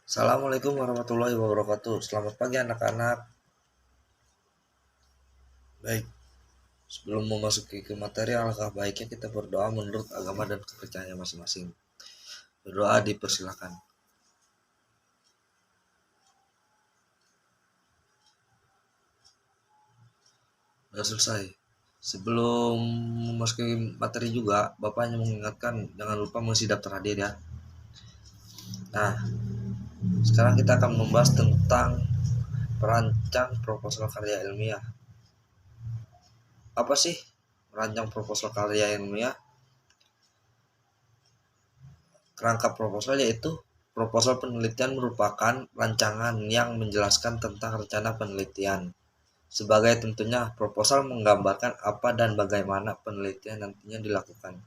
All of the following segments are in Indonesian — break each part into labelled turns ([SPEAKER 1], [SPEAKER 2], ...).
[SPEAKER 1] Assalamualaikum warahmatullahi wabarakatuh. Selamat pagi anak-anak. Baik, sebelum memasuki ke materi, alangkah baiknya kita berdoa menurut agama dan kepercayaan masing-masing. Berdoa dipersilakan. Sudah selesai. Sebelum memasuki materi juga, Bapak hanya mengingatkan jangan lupa mengisi daftar hadir ya. Nah, sekarang kita akan membahas tentang perancang proposal karya ilmiah. Apa sih merancang proposal karya ilmiah? Kerangka proposal yaitu proposal penelitian merupakan rancangan yang menjelaskan tentang rencana penelitian. Sebagai tentunya, proposal menggambarkan apa dan bagaimana penelitian nantinya dilakukan.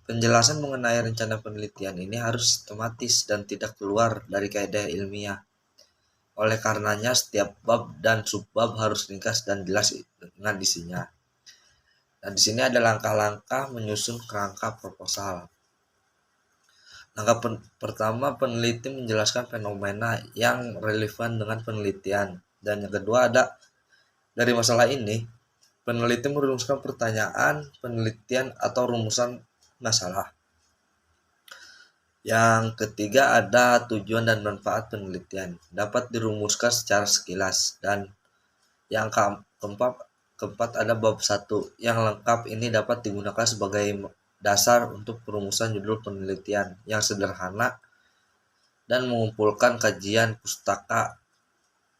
[SPEAKER 1] Penjelasan mengenai rencana penelitian ini harus sistematis dan tidak keluar dari kaidah ilmiah. Oleh karenanya, setiap bab dan subbab harus ringkas dan jelas dengan isinya. Nah, di sini ada langkah-langkah menyusun kerangka proposal. Langkah pertama, peneliti menjelaskan fenomena yang relevan dengan penelitian. Dan yang kedua ada dari masalah ini, peneliti merumuskan pertanyaan, penelitian atau rumusan masalah. Yang ketiga ada tujuan dan manfaat penelitian. Dapat dirumuskan secara sekilas. Dan yang keempat ada bab 1. Yang lengkap ini dapat digunakan sebagai dasar untuk perumusan judul penelitian yang sederhana dan mengumpulkan kajian pustaka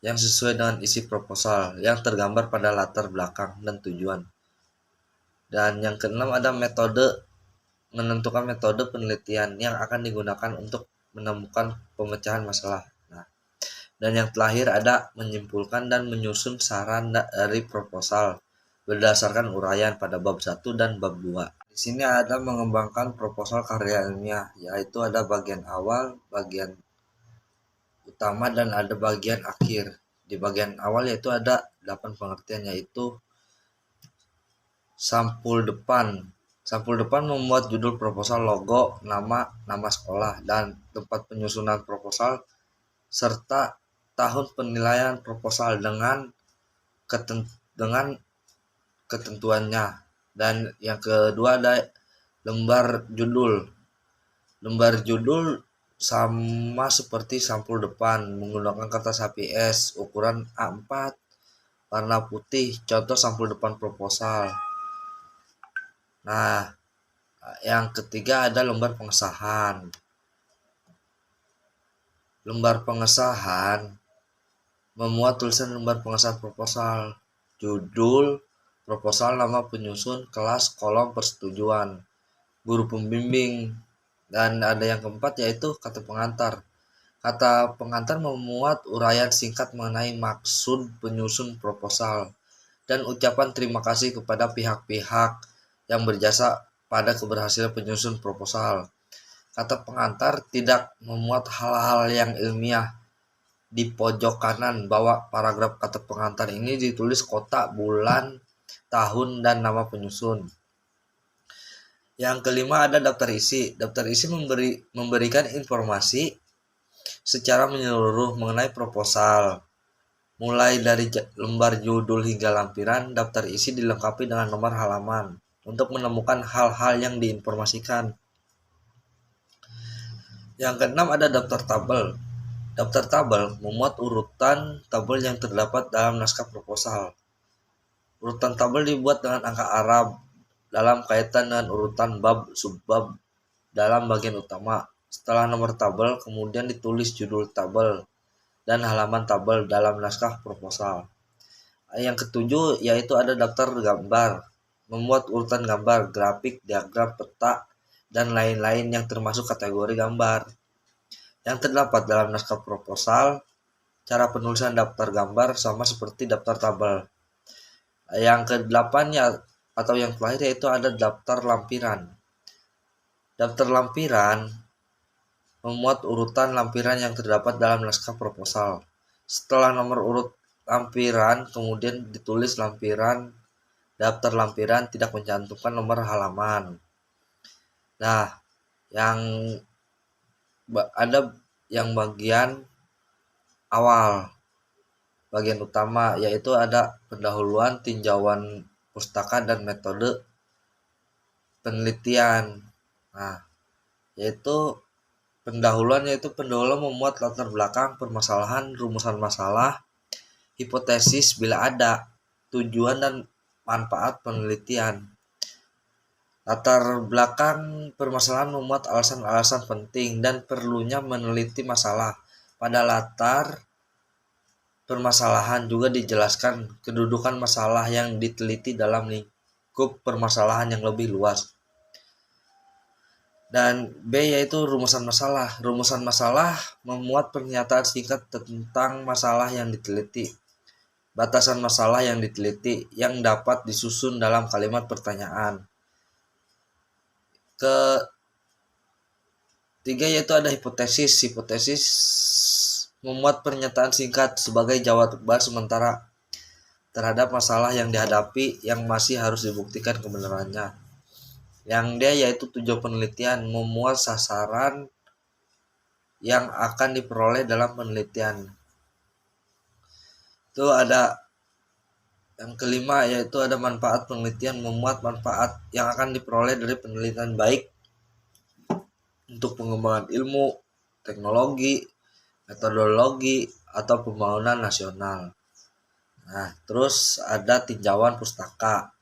[SPEAKER 1] yang sesuai dengan isi proposal yang tergambar pada latar belakang dan tujuan. Dan yang keenam ada menentukan metode penelitian yang akan digunakan untuk menemukan pemecahan masalah. Nah, dan yang terakhir ada menyimpulkan dan menyusun saran dari proposal berdasarkan uraian pada bab 1 dan bab 2. Di sini ada mengembangkan proposal karya ilmiah, yaitu ada bagian awal, bagian utama dan ada bagian akhir. Di bagian awal yaitu ada 8 pengertian, yaitu sampul depan. Sampul depan membuat judul proposal, logo, nama sekolah, dan tempat penyusunan proposal serta tahun penilaian proposal dengan ketentuannya. Dan yang kedua ada lembar judul. Lembar judul sama seperti sampul depan, menggunakan kertas HPS ukuran A4 warna putih, contoh sampul depan proposal. Nah, yang ketiga ada lembar pengesahan. Lembar pengesahan memuat tulisan lembar pengesahan proposal, judul proposal, nama penyusun, kelas, kolom, persetujuan, guru pembimbing. Dan ada yang keempat yaitu kata pengantar. Kata pengantar memuat uraian singkat mengenai maksud penyusun proposal dan ucapan terima kasih kepada pihak-pihak yang berjasa pada keberhasilan penyusun proposal. Kata pengantar tidak memuat hal-hal yang ilmiah. Di pojok kanan bawah paragraf kata pengantar ini ditulis kota, bulan, tahun, dan nama penyusun. Yang kelima ada daftar isi. Daftar isi memberikan informasi secara menyeluruh mengenai proposal. Mulai dari lembar judul hingga lampiran, daftar isi dilengkapi dengan nomor halaman untuk menemukan hal-hal yang diinformasikan. Yang keenam ada daftar tabel. Daftar tabel memuat urutan tabel yang terdapat dalam naskah proposal. Urutan tabel dibuat dengan angka Arab dalam kaitan dengan urutan bab subbab dalam bagian utama. Setelah nomor tabel, kemudian ditulis judul tabel dan halaman tabel dalam naskah proposal. Yang ketujuh yaitu ada daftar gambar. Membuat urutan gambar, grafik, diagram, peta, dan lain-lain yang termasuk kategori gambar yang terdapat dalam naskah proposal. Cara penulisan daftar gambar sama seperti daftar tabel. Yang ke-8 atau yang terakhir yaitu ada daftar lampiran. Daftar lampiran memuat urutan lampiran yang terdapat dalam naskah proposal. Setelah nomor urut lampiran, kemudian ditulis lampiran. Daftar lampiran tidak mencantumkan nomor halaman. Nah, yang ada yang bagian awal. Bagian utama yaitu ada pendahuluan, tinjauan pustaka, dan metode penelitian. Nah, yaitu pendahuluan memuat latar belakang permasalahan, rumusan masalah, hipotesis bila ada, tujuan dan manfaat penelitian. Latar belakang permasalahan memuat alasan-alasan penting dan perlunya meneliti masalah. Pada latar permasalahan juga dijelaskan kedudukan masalah yang diteliti dalam lingkup permasalahan yang lebih luas. Dan B yaitu rumusan masalah. Rumusan masalah memuat pernyataan singkat tentang masalah yang diteliti. Batasan masalah yang diteliti yang dapat disusun dalam kalimat pertanyaan. Ketiga yaitu ada hipotesis. Hipotesis memuat pernyataan singkat sebagai jawaban sementara terhadap masalah yang dihadapi yang masih harus dibuktikan kebenarannya. Yang D yaitu tujuan penelitian, memuat sasaran yang akan diperoleh dalam penelitian. Itu ada yang kelima yaitu ada manfaat penelitian, memuat manfaat yang akan diperoleh dari penelitian baik untuk pengembangan ilmu, teknologi, metodologi, atau pembangunan nasional. Nah, terus ada tinjauan pustaka.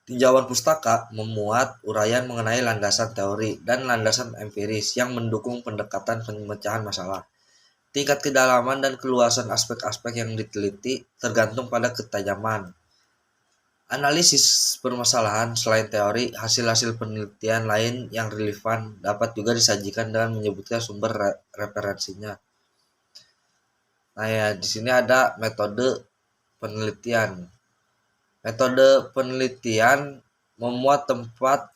[SPEAKER 1] Tinjauan pustaka memuat uraian mengenai landasan teori dan landasan empiris yang mendukung pendekatan pemecahan masalah. Tingkat kedalaman dan keluasan aspek-aspek yang diteliti tergantung pada ketajaman. Analisis permasalahan selain teori, hasil-hasil penelitian lain yang relevan dapat juga disajikan dengan menyebutkan sumber referensinya. Nah ya, di sini ada metode penelitian. Metode penelitian memuat tempat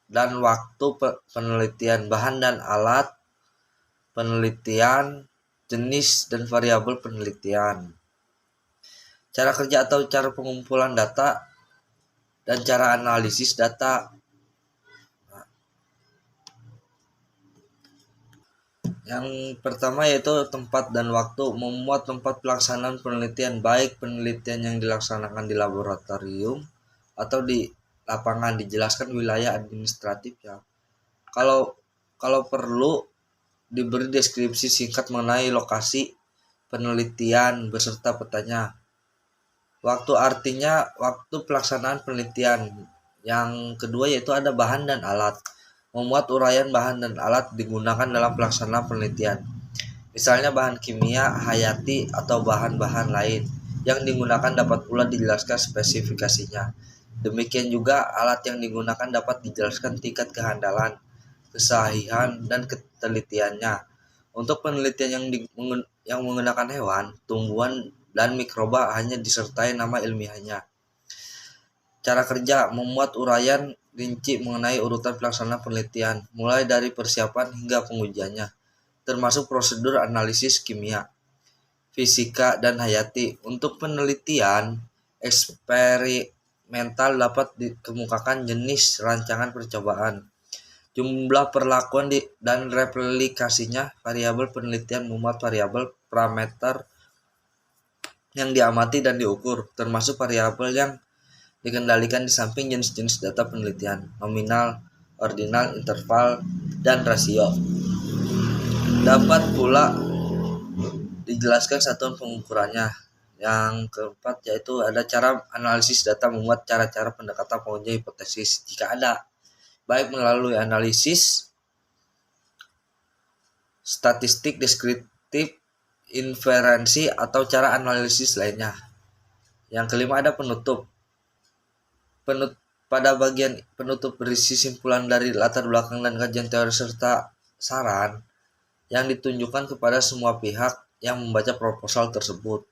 [SPEAKER 1] dan waktu penelitian, bahan dan alat penelitian, jenis dan variabel penelitian, cara kerja atau cara pengumpulan data, dan cara analisis data. Yang pertama yaitu tempat dan waktu, memuat tempat pelaksanaan penelitian, baik penelitian yang dilaksanakan di laboratorium atau di lapangan, dijelaskan wilayah administratifnya. Kalau perlu diberi deskripsi singkat mengenai lokasi penelitian beserta petanya. Waktu artinya waktu pelaksanaan penelitian. Yang kedua yaitu ada bahan dan alat. Memuat uraian bahan dan alat digunakan dalam pelaksanaan penelitian. Misalnya bahan kimia, hayati, atau bahan-bahan lain yang digunakan dapat pula dijelaskan spesifikasinya. Demikian juga alat yang digunakan dapat dijelaskan tingkat kehandalan, kesahihan, dan ketelitiannya. Untuk penelitian yang menggunakan hewan, tumbuhan, dan mikroba hanya disertai nama ilmiahnya. Cara kerja memuat uraian rinci mengenai urutan pelaksanaan penelitian, mulai dari persiapan hingga pengujiannya, termasuk prosedur analisis kimia, fisika, dan hayati. Untuk penelitian eksperimental dapat dikemukakan jenis rancangan percobaan, jumlah perlakuan dan replikasinya. Variabel penelitian memuat variabel parameter yang diamati dan diukur, termasuk variabel yang dikendalikan di samping jenis-jenis data penelitian, nominal, ordinal, interval, dan rasio. Dapat pula dijelaskan satuan pengukurannya. Yang keempat yaitu ada cara analisis data, memuat cara-cara pendekatan pengujian hipotesis jika ada, baik melalui analisis statistik, deskriptif, inferensi, atau cara analisis lainnya. Yang kelima ada penutup. Pada bagian penutup berisi simpulan dari latar belakang dan kajian teori serta saran yang ditunjukkan kepada semua pihak yang membaca proposal tersebut.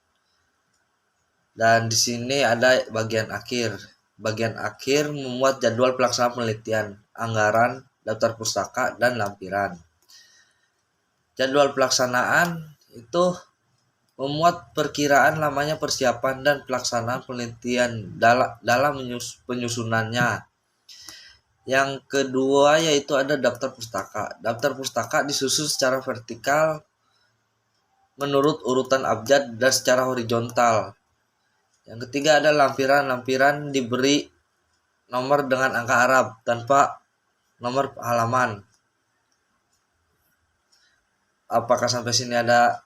[SPEAKER 1] Dan di sini ada bagian akhir. Bagian akhir memuat jadwal pelaksanaan penelitian, anggaran, daftar pustaka, dan lampiran. Jadwal pelaksanaan itu memuat perkiraan lamanya persiapan dan pelaksanaan penelitian dalam penyusunannya. Yang kedua yaitu ada daftar pustaka. Daftar pustaka disusun secara vertikal menurut urutan abjad dan secara horizontal. Yang ketiga ada lampiran. Lampiran diberi nomor dengan angka Arab tanpa nomor halaman. Apakah sampai sini ada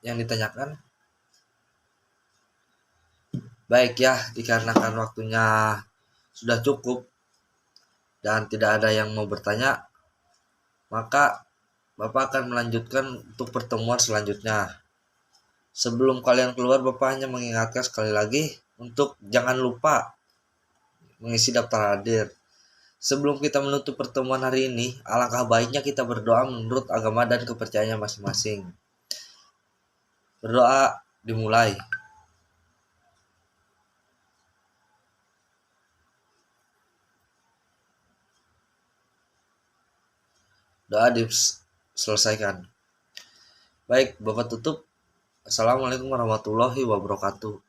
[SPEAKER 1] yang ditanyakan? Baik ya, dikarenakan waktunya sudah cukup dan tidak ada yang mau bertanya, maka Bapak akan melanjutkan untuk pertemuan selanjutnya. Sebelum kalian keluar, Bapak hanya mengingatkan sekali lagi untuk jangan lupa mengisi daftar hadir. Sebelum kita menutup pertemuan hari ini, alangkah baiknya kita berdoa menurut agama dan kepercayaannya masing-masing. Berdoa dimulai. Doa diselesaikan. Baik, Bapak tutup. Assalamualaikum warahmatullahi wabarakatuh.